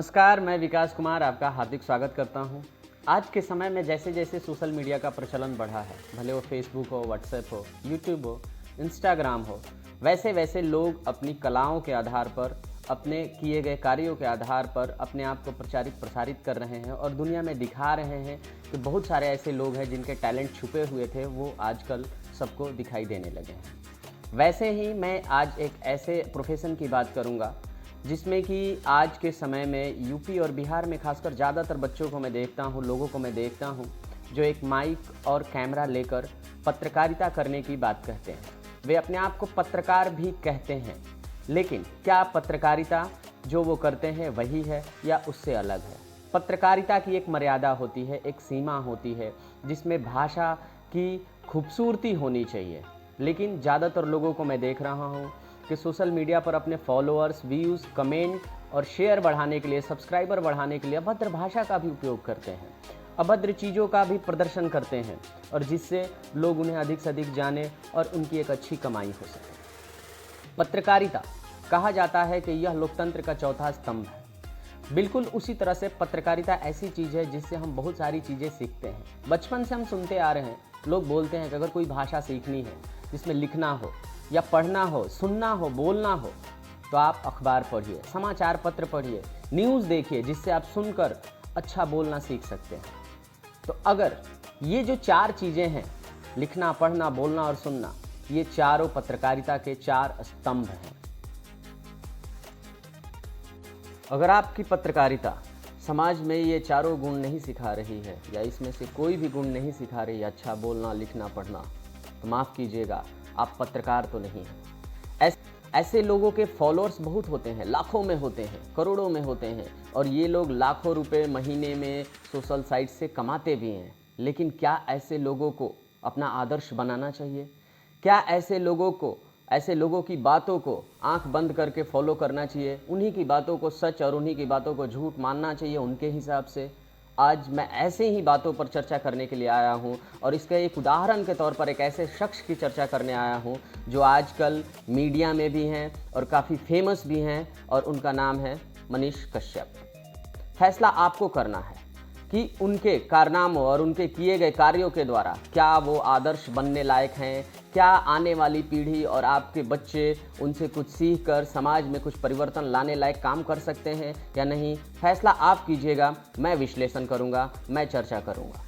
नमस्कार, मैं विकास कुमार आपका हार्दिक स्वागत करता हूं। आज के समय में जैसे जैसे सोशल मीडिया का प्रचलन बढ़ा है, भले वो फेसबुक हो, व्हाट्सएप हो, यूट्यूब हो, इंस्टाग्राम हो, वैसे वैसे लोग अपनी कलाओं के आधार पर, अपने किए गए कार्यों के आधार पर अपने आप को प्रसारित कर रहे हैं और दुनिया में दिखा रहे हैं कि बहुत सारे ऐसे लोग हैं जिनके टैलेंट छुपे हुए थे, वो आजकल सबको दिखाई देने लगे हैं। वैसे ही मैं आज एक ऐसे प्रोफेशन की बात करूँगा जिसमें कि आज के समय में यूपी और बिहार में खासकर ज़्यादातर बच्चों को मैं देखता हूँ, लोगों को मैं देखता हूँ जो एक माइक और कैमरा लेकर पत्रकारिता करने की बात कहते हैं। वे अपने आप को पत्रकार भी कहते हैं, लेकिन क्या पत्रकारिता जो वो करते हैं वही है या उससे अलग है? पत्रकारिता की एक मर्यादा होती है, एक सीमा होती है जिसमें भाषा की खूबसूरती होनी चाहिए। लेकिन ज़्यादातर लोगों को मैं देख रहा हूँ कि सोशल मीडिया पर अपने फॉलोअर्स, व्यूज़, कमेंट और शेयर बढ़ाने के लिए, सब्सक्राइबर बढ़ाने के लिए अभद्र भाषा का भी उपयोग करते हैं, अभद्र चीज़ों का भी प्रदर्शन करते हैं और जिससे लोग उन्हें अधिक से अधिक जाने और उनकी एक अच्छी कमाई हो सके। पत्रकारिता कहा जाता है कि यह लोकतंत्र का चौथा स्तंभ है। बिल्कुल उसी तरह से पत्रकारिता ऐसी चीज़ है जिससे हम बहुत सारी चीज़ें सीखते हैं। बचपन से हम सुनते आ रहे हैं, लोग बोलते हैं कि अगर कोई भाषा सीखनी है जिसमें लिखना हो या पढ़ना हो, सुनना हो, बोलना हो, तो आप अखबार पढ़िए, समाचार पत्र पढ़िए, न्यूज़ देखिए, जिससे आप सुनकर अच्छा बोलना सीख सकते हैं। तो अगर ये जो चार चीज़ें हैं, लिखना, पढ़ना, बोलना और सुनना, ये चारों पत्रकारिता के चार स्तंभ हैं। अगर आपकी पत्रकारिता समाज में ये चारों गुण नहीं सिखा रही है या इसमें से कोई भी गुण नहीं सिखा रही है, अच्छा बोलना, लिखना, पढ़ना, तो माफ़ कीजिएगा, आप पत्रकार तो नहीं हैं। ऐसे लोगों के फॉलोअर्स बहुत होते हैं, लाखों में होते हैं, करोड़ों में होते हैं और ये लोग लाखों रुपए महीने में सोशल साइट से कमाते भी हैं। लेकिन क्या ऐसे लोगों को अपना आदर्श बनाना चाहिए? क्या ऐसे लोगों की बातों को आंख बंद करके फॉलो करना चाहिए? उन्हीं की बातों को सच और उन्हीं की बातों को झूठ मानना चाहिए उनके हिसाब से? आज मैं ऐसे ही बातों पर चर्चा करने के लिए आया हूं और इसका एक उदाहरण के तौर पर एक ऐसे शख्स की चर्चा करने आया हूं जो आजकल मीडिया में भी हैं और काफ़ी फेमस भी हैं और उनका नाम है मनीष कश्यप। फैसला आपको करना है कि उनके कारनामों और उनके किए गए कार्यों के द्वारा क्या वो आदर्श बनने लायक हैं, क्या आने वाली पीढ़ी और आपके बच्चे उनसे कुछ सीख कर समाज में कुछ परिवर्तन लाने लायक काम कर सकते हैं या नहीं। फैसला आप कीजिएगा, मैं विश्लेषण करूंगा, मैं चर्चा करूंगा।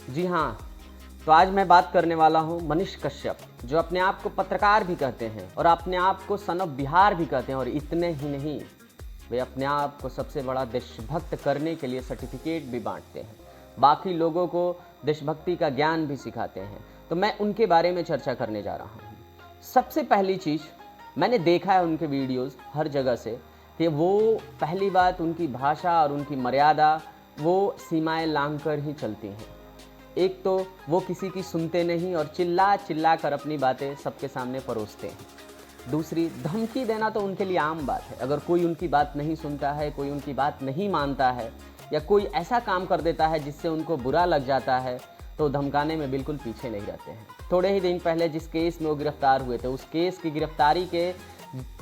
जी हाँ, तो आज मैं बात करने वाला हूं मनीष कश्यप, जो अपने आप को पत्रकार भी कहते हैं और अपने आप को सन ऑफ बिहार भी कहते हैं। और इतने ही नहीं, वे अपने आप को सबसे बड़ा देशभक्त करने के लिए सर्टिफिकेट भी बांटते हैं, बाकी लोगों को देशभक्ति का ज्ञान भी सिखाते हैं। तो मैं उनके बारे में चर्चा करने जा रहा हूँ। सबसे पहली चीज़, मैंने देखा है उनके वीडियोस हर जगह से कि वो पहली बात उनकी भाषा और उनकी मर्यादा वो सीमाएं लांघ कर ही चलती हैं। एक तो वो किसी की सुनते नहीं और चिल्ला चिल्ला कर अपनी बातें सबके सामने परोसते हैं। दूसरी, धमकी देना तो उनके लिए आम बात है। अगर कोई उनकी बात नहीं सुनता है, कोई उनकी बात नहीं मानता है या कोई ऐसा काम कर देता है जिससे उनको बुरा लग जाता है, तो धमकाने में बिल्कुल पीछे नहीं रहते हैं। थोड़े ही दिन पहले जिस केस में वो गिरफ्तार हुए थे, उस केस की गिरफ्तारी के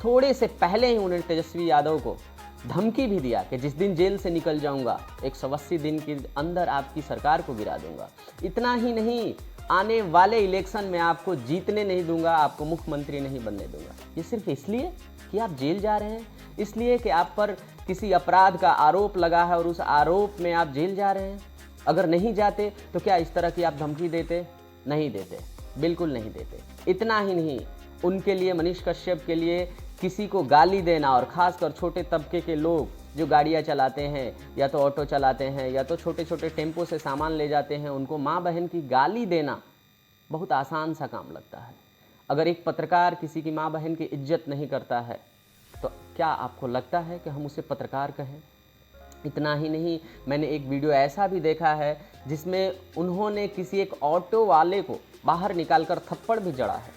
थोड़े से पहले ही उन्होंने तेजस्वी यादव को धमकी भी दिया कि जिस दिन जेल से निकल जाऊंगा 180 दिन के अंदर आपकी सरकार को गिरा दूंगा। इतना ही नहीं, आने वाले इलेक्शन में आपको जीतने नहीं दूंगा, आपको मुख्यमंत्री नहीं बनने दूंगा। ये सिर्फ इसलिए कि आप जेल जा रहे हैं, इसलिए कि आप पर किसी अपराध का आरोप लगा है और उस आरोप में आप जेल जा रहे हैं। अगर नहीं जाते तो क्या इस तरह की आप धमकी देते? नहीं देते, बिल्कुल नहीं देते। इतना ही नहीं, उनके लिए, मनीष कश्यप के लिए किसी को गाली देना, और ख़ासकर छोटे तबके के लोग जो गाड़ियाँ चलाते हैं या तो ऑटो चलाते हैं या तो छोटे छोटे टेम्पो से सामान ले जाते हैं, उनको माँ बहन की गाली देना बहुत आसान सा काम लगता है। अगर एक पत्रकार किसी की माँ बहन की इज्जत नहीं करता है तो क्या आपको लगता है कि हम उसे पत्रकार कहें? इतना ही नहीं, मैंने एक वीडियो ऐसा भी देखा है जिसमें उन्होंने किसी एक ऑटो वाले को बाहर निकालकर थप्पड़ भी जड़ा है।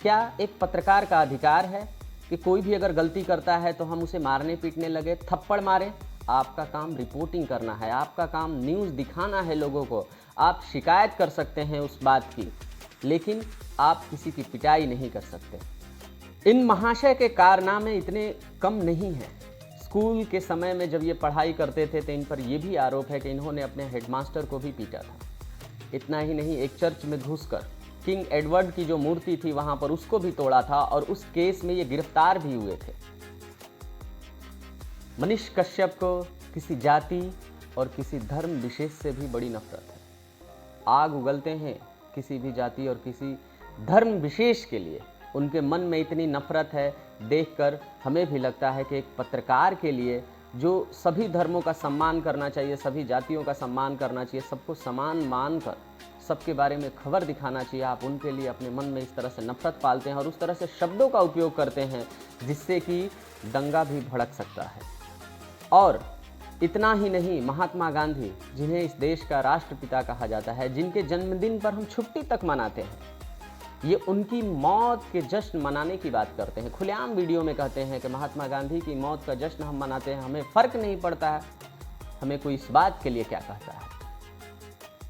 क्या एक पत्रकार का अधिकार है कि कोई भी अगर गलती करता है तो हम उसे मारने पीटने लगे, थप्पड़ मारें? आपका काम रिपोर्टिंग करना है, आपका काम न्यूज़ दिखाना है लोगों को। आप शिकायत कर सकते हैं उस बात की, लेकिन आप किसी की पिटाई नहीं कर सकते। इन महाशय के कारनामे इतने कम नहीं हैं। स्कूल के समय में जब ये पढ़ाई करते थे तो इन पर यह भी आरोप है कि इन्होंने अपने हेडमास्टर को भी पीटा था। इतना ही नहीं, एक चर्च में घुसकर किंग एडवर्ड की जो मूर्ति थी वहां पर उसको भी तोड़ा था और उस केस में ये गिरफ्तार भी हुए थे। मनीष कश्यप को किसी जाति और किसी धर्म विशेष से भी बड़ी नफरत है। आग उगलते हैं किसी भी जाति और किसी धर्म विशेष के लिए, उनके मन में इतनी नफरत है, देखकर हमें भी लगता है कि एक पत्रकार के लिए जो सभी धर्मों का सम्मान करना चाहिए, सभी जातियों का सम्मान करना चाहिए, सबको समान मानकर सबके बारे में खबर दिखाना चाहिए, आप उनके लिए अपने मन में इस तरह से नफरत पालते हैं और उस तरह से शब्दों का उपयोग करते हैं जिससे कि दंगा भी भड़क सकता है। और इतना ही नहीं, महात्मा गांधी, जिन्हें इस देश का राष्ट्रपिता कहा जाता है, जिनके जन्मदिन पर हम छुट्टी तक मनाते हैं, ये उनकी मौत के जश्न मनाने की बात करते हैं। खुलेआम वीडियो में कहते हैं कि महात्मा गांधी की मौत का जश्न हम मनाते हैं, हमें फ़र्क नहीं पड़ता है हमें कोई इस बात के लिए क्या कहता है।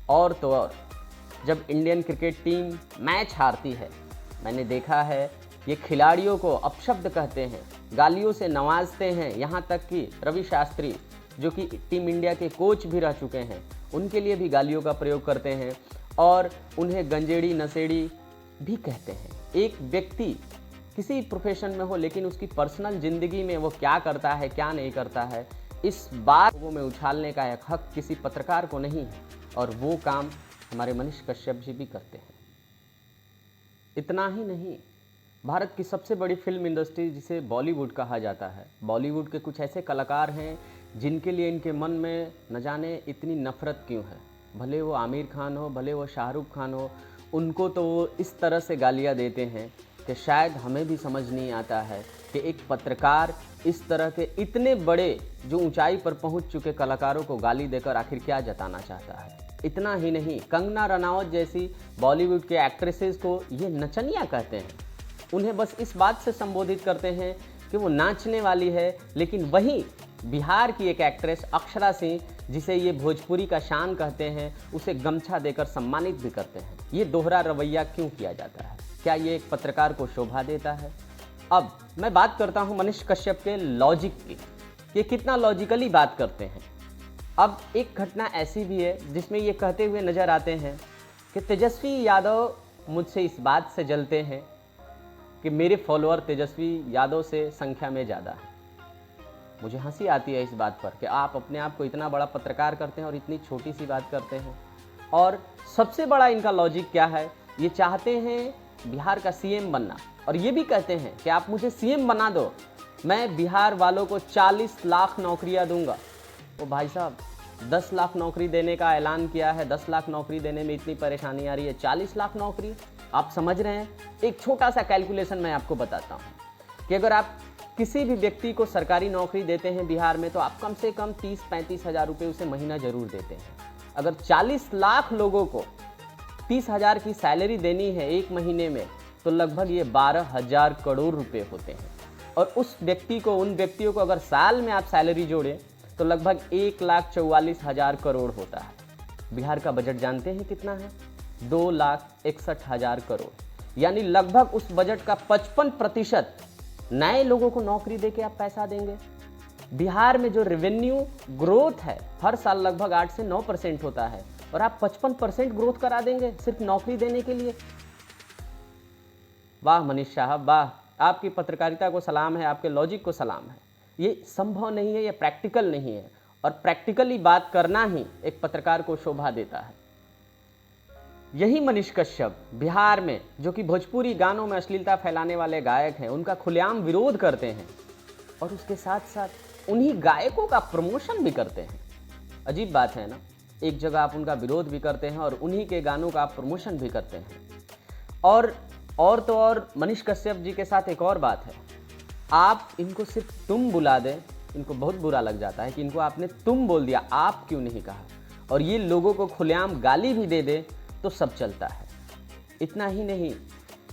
और तो और, जब इंडियन क्रिकेट टीम मैच हारती है, मैंने देखा है ये खिलाड़ियों को अपशब्द कहते हैं, गालियों से नवाजते हैं, यहाँ तक कि रवि शास्त्री जो कि टीम इंडिया के कोच भी रह चुके हैं, उनके लिए भी गालियों का प्रयोग करते हैं और उन्हें गंजेड़ी नशेड़ी भी कहते हैं। एक व्यक्ति किसी प्रोफेशन में हो लेकिन उसकी पर्सनल ज़िंदगी में वो क्या करता है क्या नहीं करता है, इस बात लोगों में उछालने का एक हक किसी पत्रकार को नहीं है, और वो काम हमारे मनीष कश्यप जी भी करते हैं। इतना ही नहीं, भारत की सबसे बड़ी फिल्म इंडस्ट्री जिसे बॉलीवुड कहा जाता है, बॉलीवुड के कुछ ऐसे कलाकार हैं जिनके लिए इनके मन में न जाने इतनी नफ़रत क्यों है। भले वो आमिर खान हो, भले वो शाहरुख खान हो, उनको तो वो इस तरह से गालियाँ देते हैं कि शायद हमें भी समझ नहीं आता है कि एक पत्रकार इस तरह के इतने बड़े जो ऊंचाई पर पहुंच चुके कलाकारों को गाली देकर आखिर क्या जताना चाहता है। इतना ही नहीं, कंगना रनावत जैसी बॉलीवुड के एक्ट्रेसेस को ये नचनिया कहते हैं। उन्हें बस इस बात से संबोधित करते हैं कि वो नाचने वाली है, लेकिन वहीं बिहार की एक एक्ट्रेस अक्षरा सिंह, जिसे ये भोजपुरी का शान कहते हैं, उसे गमछा देकर सम्मानित भी करते हैं। ये दोहरा रवैया क्यों किया जाता है? क्या ये एक पत्रकार को शोभा देता है? अब मैं बात करता हूँ मनीष कश्यप के लॉजिक की, ये कितना लॉजिकली बात करते हैं। अब एक घटना ऐसी भी है जिसमें ये कहते हुए नजर आते हैं कि तेजस्वी यादव मुझसे इस बात से जलते हैं कि मेरे फॉलोअर तेजस्वी यादव से संख्या में ज़्यादा है। मुझे हंसी आती है इस बात पर कि आप अपने आप को इतना बड़ा पत्रकार करते हैं और इतनी छोटी सी बात करते हैं। और सबसे बड़ा इनका लॉजिक क्या है, ये चाहते हैं बिहार का सीएम बनना, और ये भी कहते हैं कि आप मुझे सीएम बना दो, मैं बिहार वालों को 40 लाख नौकरियां दूंगा। तो भाई साहब, 10 लाख नौकरी देने का ऐलान किया है, 10 लाख नौकरी देने में इतनी परेशानी आ रही है, 40 लाख नौकरी आप समझ रहे हैं? एक छोटा सा कैलकुलेशन मैं आपको बताता हूँ कि अगर आप किसी भी व्यक्ति को सरकारी नौकरी देते हैं बिहार में, तो आप कम से कम 30-35 हज़ार रुपये उसे महीना जरूर देते हैं। अगर 40 लाख लोगों को 30 हज़ार की सैलरी देनी है एक महीने में, तो लगभग ये 12,000 करोड़ रुपए होते हैं। और उस व्यक्ति को, उन व्यक्तियों को अगर साल में आप सैलरी जोड़ें तो लगभग 1,44,000 करोड़ होता है। बिहार का बजट जानते हैं कितना है? 2,61,000 करोड़। यानी लगभग उस बजट का 55% नए लोगों को नौकरी देके आप पैसा देंगे। बिहार में जो रेवेन्यू ग्रोथ है हर साल लगभग 8 से 9% होता है, और आप 55% ग्रोथ करा देंगे सिर्फ नौकरी देने के लिए। वाह मनीष साहब वाह, आपकी पत्रकारिता को सलाम है, आपके लॉजिक को सलाम है। ये संभव नहीं है, ये प्रैक्टिकल नहीं है, और प्रैक्टिकली बात करना ही एक पत्रकार को शोभा देता है। यही मनीष कश्यप बिहार में, जो कि भोजपुरी गानों में अश्लीलता फैलाने वाले गायक हैं, उनका खुलेआम विरोध करते हैं और उसके साथ साथ उन्हीं गायकों का प्रमोशन भी करते हैं। अजीब बात है ना, एक जगह आप उनका विरोध भी करते हैं और उन्हीं के गानों का आप प्रमोशन भी करते हैं। और तो और मनीष कश्यप जी के साथ एक और बात है, आप इनको सिर्फ तुम बुला दें, इनको बहुत बुरा लग जाता है कि इनको आपने तुम बोल दिया, आप क्यों नहीं कहा। और ये लोगों को खुलेआम गाली भी दे दे तो सब चलता है। इतना ही नहीं,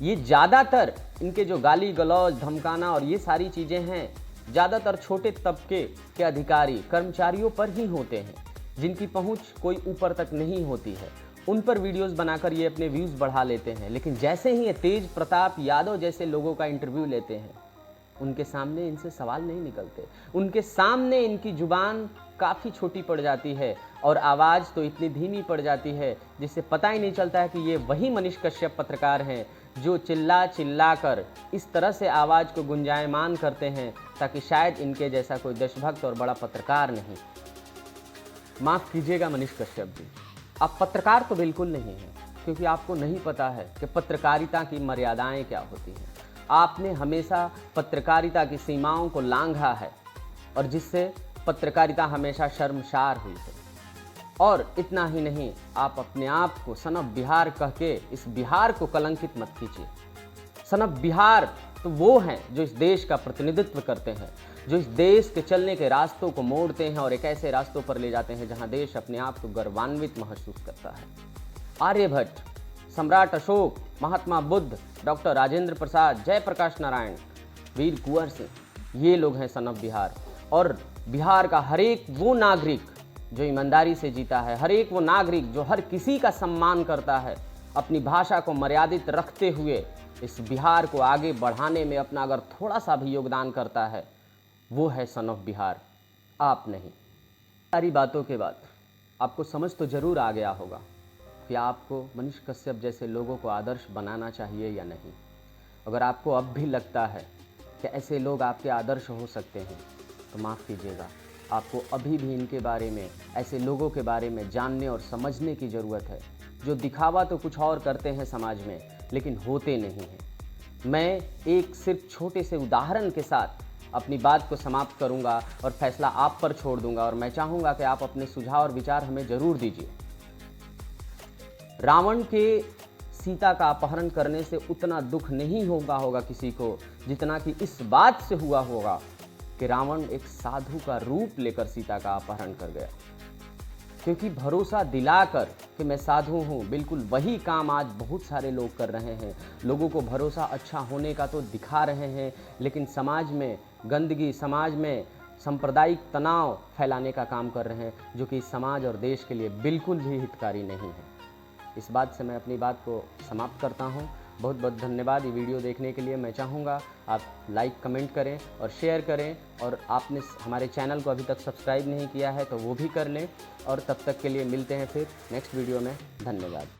ये ज़्यादातर इनके जो गाली गलौज धमकाना और ये सारी चीज़ें हैं, ज़्यादातर छोटे तबके के अधिकारी कर्मचारियों पर ही होते हैं, जिनकी पहुंच कोई ऊपर तक नहीं होती है। उन पर वीडियोस बनाकर ये अपने व्यूज़ बढ़ा लेते हैं। लेकिन जैसे ही ये तेज प्रताप यादव जैसे लोगों का इंटरव्यू लेते हैं, उनके सामने इनसे सवाल नहीं निकलते। उनके सामने इनकी जुबान काफ़ी छोटी पड़ जाती है और आवाज़ तो इतनी धीमी पड़ जाती है जिससे पता ही नहीं चलता है कि ये वही मनीष कश्यप पत्रकार हैं जो चिल्ला चिल्ला कर इस तरह से आवाज़ को गुंजायमान करते हैं ताकि शायद इनके जैसा कोई देशभक्त और बड़ा पत्रकार नहीं। माफ़ कीजिएगा मनीष कश्यप जी, आप पत्रकार तो बिल्कुल नहीं हैं, क्योंकि आपको नहीं पता है कि पत्रकारिता की मर्यादाएं क्या होती हैं। आपने हमेशा पत्रकारिता की सीमाओं को लांघा है और जिससे पत्रकारिता हमेशा शर्मसार हुई है। और इतना ही नहीं, आप अपने आप को सन ऑफ बिहार कह के इस बिहार को कलंकित मत कीजिए। सन ऑफ बिहार तो वो हैं जो इस देश का प्रतिनिधित्व करते हैं, जो इस देश के चलने के रास्तों को मोड़ते हैं और एक ऐसे रास्तों पर ले जाते हैं जहां देश अपने आप को गर्वान्वित महसूस करता है। आर्यभट्ट, सम्राट अशोक, महात्मा बुद्ध, डॉक्टर राजेंद्र प्रसाद, जयप्रकाश नारायण, वीर कुंवर सिंह, ये लोग हैं सन ऑफ बिहार। और बिहार का हर एक वो नागरिक जो ईमानदारी से जीता है, हर एक वो नागरिक जो हर किसी का सम्मान करता है, अपनी भाषा को मर्यादित रखते हुए इस बिहार को आगे बढ़ाने में अपना अगर थोड़ा सा भी योगदान करता है, वो है सन ऑफ बिहार, आप नहीं। सारी बातों के बाद आपको समझ तो ज़रूर आ गया होगा कि आपको मनीष कश्यप जैसे लोगों को आदर्श बनाना चाहिए या नहीं। अगर आपको अब भी लगता है कि ऐसे लोग आपके आदर्श हो सकते हैं तो माफ़ कीजिएगा, आपको अभी भी इनके बारे में, ऐसे लोगों के बारे में जानने और समझने की ज़रूरत है जो दिखावा तो कुछ और करते हैं समाज में लेकिन होते नहीं हैं। मैं एक सिर्फ छोटे से उदाहरण के साथ अपनी बात को समाप्त करूंगा और फैसला आप पर छोड़ दूंगा और मैं चाहूँगा कि आप अपने सुझाव और विचार हमें ज़रूर दीजिए। रावण के सीता का अपहरण करने से उतना दुख नहीं होगा किसी को जितना कि इस बात से हुआ होगा कि रावण एक साधु का रूप लेकर सीता का अपहरण कर गया, क्योंकि भरोसा दिलाकर कि मैं साधु हूँ, बिल्कुल वही काम आज बहुत सारे लोग कर रहे हैं। लोगों को भरोसा अच्छा होने का तो दिखा रहे हैं, लेकिन समाज में गंदगी, समाज में सांप्रदायिक तनाव फैलाने का काम कर रहे हैं, जो कि समाज और देश के लिए बिल्कुल भी हितकारी नहीं है। इस बात से मैं अपनी बात को समाप्त करता हूँ। बहुत बहुत धन्यवाद ये वीडियो देखने के लिए। मैं चाहूँगा आप लाइक, कमेंट करें और शेयर करें, और आपने हमारे चैनल को अभी तक सब्सक्राइब नहीं किया है तो वो भी कर लें। और तब तक के लिए मिलते हैं फिर नेक्स्ट वीडियो में। धन्यवाद।